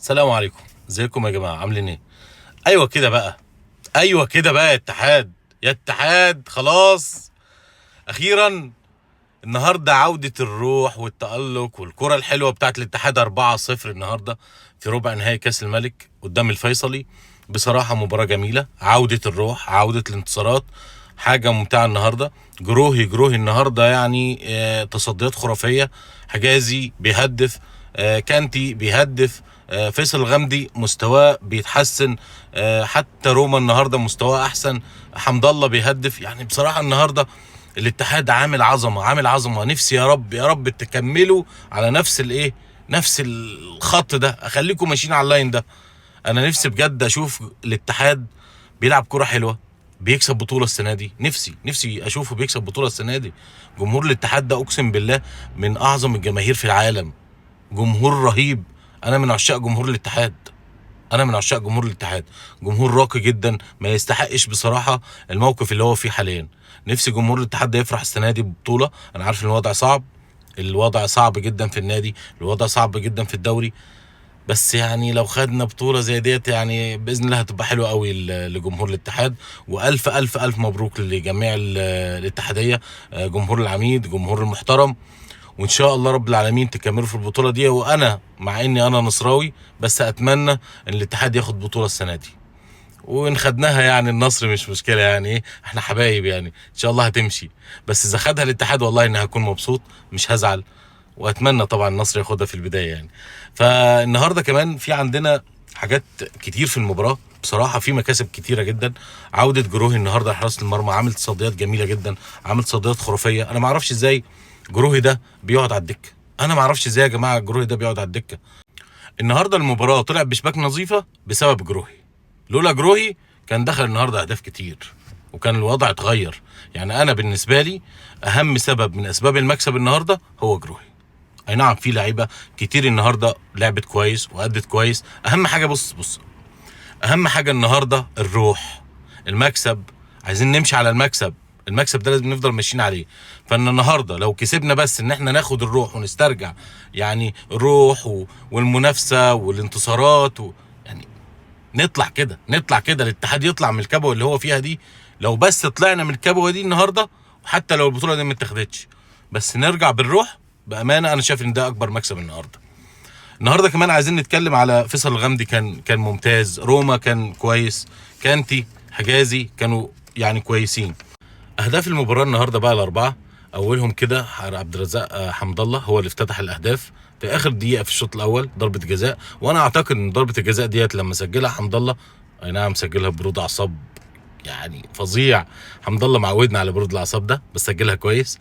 السلام عليكم. ازيكم يا جماعه؟ عاملين ايه؟ ايوه كده بقى. ايوه كده بقى يا اتحاد. يا اتحاد خلاص. اخيرا. النهارده عوده الروح والتالق والكره الحلوه بتاعت الاتحاد 4-0 النهارده في ربع نهائي كاس الملك قدام الفيصلي. بصراحه مباراه جميله، عوده الروح، عوده الانتصارات، حاجه ممتعه النهارده. جروهي النهارده يعني تصديات خرافيه. حجازي بيهدف، كانتي بيهدف، فيصل الغامدي مستواه بيتحسن، حتى روما النهارده مستواه احسن. حمد الله بيهدف. يعني بصراحه النهارده الاتحاد عامل عظمه، عامل عظمه. نفسي يا رب يا رب تكملوا على نفس الايه، نفس الخط ده، اخليكم ماشيين على اللاين ده. انا نفسي بجد اشوف الاتحاد بيلعب كرة حلوه، بيكسب بطوله السنه دي. نفسي اشوفه بيكسب بطوله السنه دي. جمهور الاتحاد ده اقسم بالله من اعظم الجماهير في العالم. جمهور رهيب. انا من عشاق جمهور الاتحاد. انا من عشاق جمهور الاتحاد. جمهور راقي جدا، ما يستحقش بصراحه الموقف اللي هو فيه حاليا. نفسي جمهور الاتحاد ده يفرح السنه دي ببطوله. انا عارف ان الوضع صعب، الوضع صعب جدا في النادي، الوضع صعب جدا في الدوري. بس يعني لو خدنا بطوله زي ديت يعني باذن الله هتبقى حلوه قوي لجمهور الاتحاد. والف الف الف مبروك لجميع الاتحاديه، جمهور العميد، جمهور المحترم. وان شاء الله رب العالمين تكملوا في البطوله دي. وانا مع اني انا نصراوي بس اتمنى ان الاتحاد ياخد بطوله السنه دي. وان خدناها يعني النصر مش مشكله، يعني ايه، احنا حبايب يعني، ان شاء الله هتمشي. بس اذا خدها الاتحاد والله اني هكون مبسوط، مش هزعل. واتمنى طبعا النصر ياخدها في البدايه يعني. فالنهارده كمان في عندنا حاجات كتير في المباراه. بصراحه في مكاسب كتيره جدا. عوده جروهي النهارده لحراسه المرمى، عامل تصديات جميله جدا، عامل تصديات خرافيه. انا ما اعرفش ازاي جروهي ده بيقعد على الدكه. انا ما اعرفش ازاي يا جماعه جروهي ده بيقعد على الدكه. النهارده المباراه طلع بشباك نظيفه بسبب جروهي. لولا جروهي كان دخل النهارده اهداف كتير وكان الوضع اتغير. يعني انا بالنسبه لي اهم سبب من اسباب المكسب النهارده هو جروهي. اي نعم في لعيبه كتير النهارده لعبت كويس وادت كويس. اهم حاجه بص، اهم حاجه النهارده الروح، المكسب. عايزين نمشي على المكسب. المكسب ده لازم نفضل ماشيين عليه. فان النهارده لو كسبنا بس ان احنا ناخد الروح ونسترجع يعني الروح والمنافسه والانتصارات يعني نطلع كده الاتحاد يطلع من الكبوه اللي هو فيها دي. لو بس طلعنا من الكبوه دي النهارده، وحتى لو البطوله دي ما اتاخدتش، بس نرجع بالروح بامانه، انا شايف ان ده اكبر مكسب النهارده. النهارده كمان عايزين نتكلم على فيصل الغامدي. كان ممتاز. روما كان كويس. كانتي، حجازي كانوا يعني كويسين. اهداف المباراه النهارده بقى الاربعه. اولهم كده عبد الرزاق حمد الله هو اللي افتتح الاهداف في اخر دقيقه في الشوط الاول، ضربه جزاء. وانا اعتقد ان ضربه الجزاء ديت لما سجلها حمد الله، اي نعم سجلها برود اعصاب يعني فظيع. حمد الله معودنا على برود الاعصاب ده، بس سجلها كويس.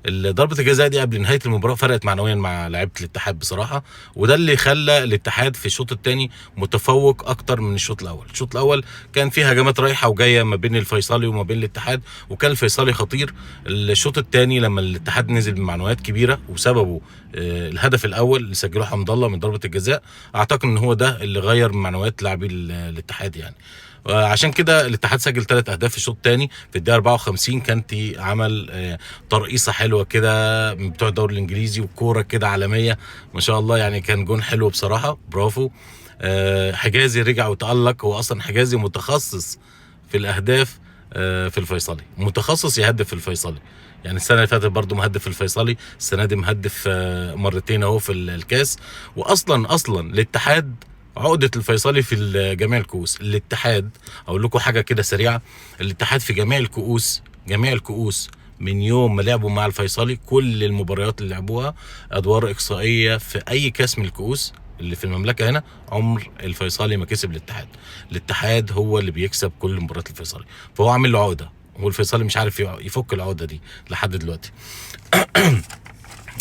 ضربه الجزاء دي قبل نهايه المباراه فرقت معنويا مع لعيبه الاتحاد بصراحه. وده اللي خلى الاتحاد في الشوط الثاني متفوق اكتر من الشوط الاول. الشوط الاول كان فيه هجمات رايحه وجايه ما بين الفيصلي وما بين الاتحاد، وكان الفيصلي خطير. الشوط الثاني لما الاتحاد نزل بمعنويات كبيره وسببه الهدف الاول اللي سجله حمد الله من ضربه الجزاء، اعتقد ان هو ده اللي غير من معنويات لاعبي الاتحاد يعني. عشان كده الاتحاد سجل 3 اهداف في الشوط الثاني. في الدقيقه 54 كانتي عمل ترقيصه حلوه كده من بتوع الدوري الانجليزي وكوره كده عالميه ما شاء الله. يعني كان جون حلو بصراحه، برافو. حجازي رجع وتالق. هو اصلا حجازي متخصص في الاهداف، في الفيصلي متخصص يهدف في الفيصلي. يعني السنه اللي فاتت برضه مهدف في الفيصلي، السنه دي مهدف مرتين اهو في الكاس. واصلا الاتحاد عقدة الفيصلي في جميع الكؤوس. الاتحاد اقول لكم حاجه كده سريعه. الاتحاد في جميع الكؤوس من يوم ما لعبوا مع الفيصلي، كل المباريات اللي لعبوها ادوار اقصائيه في اي كاس من الكؤوس اللي في المملكه هنا، عمر الفيصلي ما كسب الاتحاد. الاتحاد هو اللي بيكسب كل مباريات الفيصلي، فهو عامل له عقده. هو الفيصلي مش عارف يفك العقده دي لحد دلوقتي.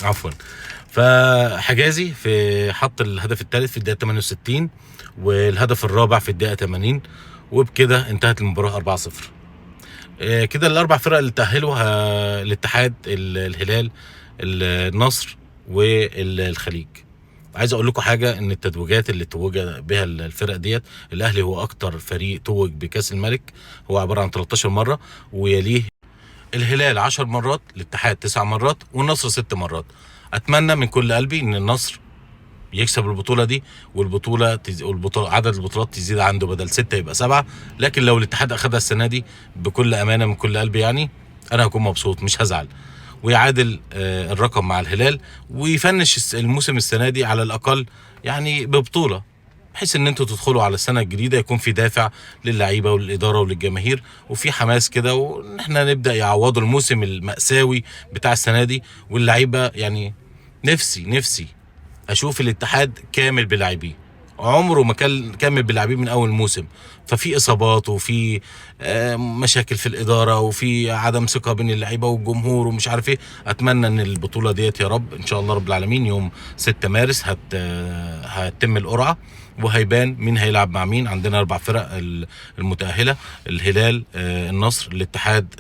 عفوا. فحجازي حط الهدف الثالث في الدقيقه 68 والهدف الرابع في الدقيقه 80، وبكده انتهت المباراه 4-0. كده الاربع فرق اللي تاهلوا الاتحاد، الهلال، النصر والخليج. عايز اقول لكم حاجه، ان التتويجات اللي توج بها الفرق ديت، الاهلي هو اكتر فريق توج بكاس الملك، هو عباره عن 13 مره. ويليه الهلال 10 مرات، الاتحاد 9 مرات، والنصر 6 مرات. اتمنى من كل قلبي ان النصر يكسب البطوله دي، والبطوله عدد البطولات تزيد عنده بدل 6 يبقى 7. لكن لو الاتحاد اخدها السنه دي بكل امانه من كل قلبي يعني انا هكون مبسوط مش هزعل، ويعادل الرقم مع الهلال، ويفنش الموسم السنه دي على الاقل يعني ببطوله، بحيث ان انتوا تدخلوا على السنه الجديده يكون في دافع للعيبه وللاداره وللجماهير، وفي حماس كده، وان احنا نبدا يعوضوا الموسم المأساوي بتاع السنه دي. واللعيبه يعني نفسي اشوف الاتحاد كامل بلاعبيه، عمره ما كان كامل بلاعبيه من اول موسم. ففي اصابات، وفي مشاكل في الاداره، وفي عدم ثقه بين اللعيبه والجمهور ومش عارف ايه. اتمنى ان البطوله ديت يا رب ان شاء الله رب العالمين يوم 6 مارس هتتم القرعه، وهيبان مين هيلعب مع مين. عندنا 4 فرق المتاهله: الهلال، النصر، الاتحاد،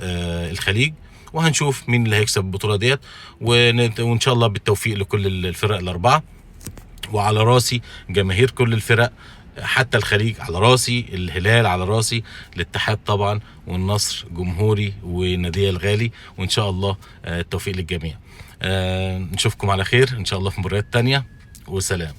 الخليج، وهنشوف مين اللي هيكسب البطوله ديت. وان شاء الله بالتوفيق لكل الفرق الاربعه، وعلى راسي جماهير كل الفرق، حتى الخليج على راسي، الهلال على راسي، الاتحاد طبعا، والنصر جمهوري ونادي الغالي. وان شاء الله التوفيق للجميع. نشوفكم على خير ان شاء الله في مباريات تانية، وسلام.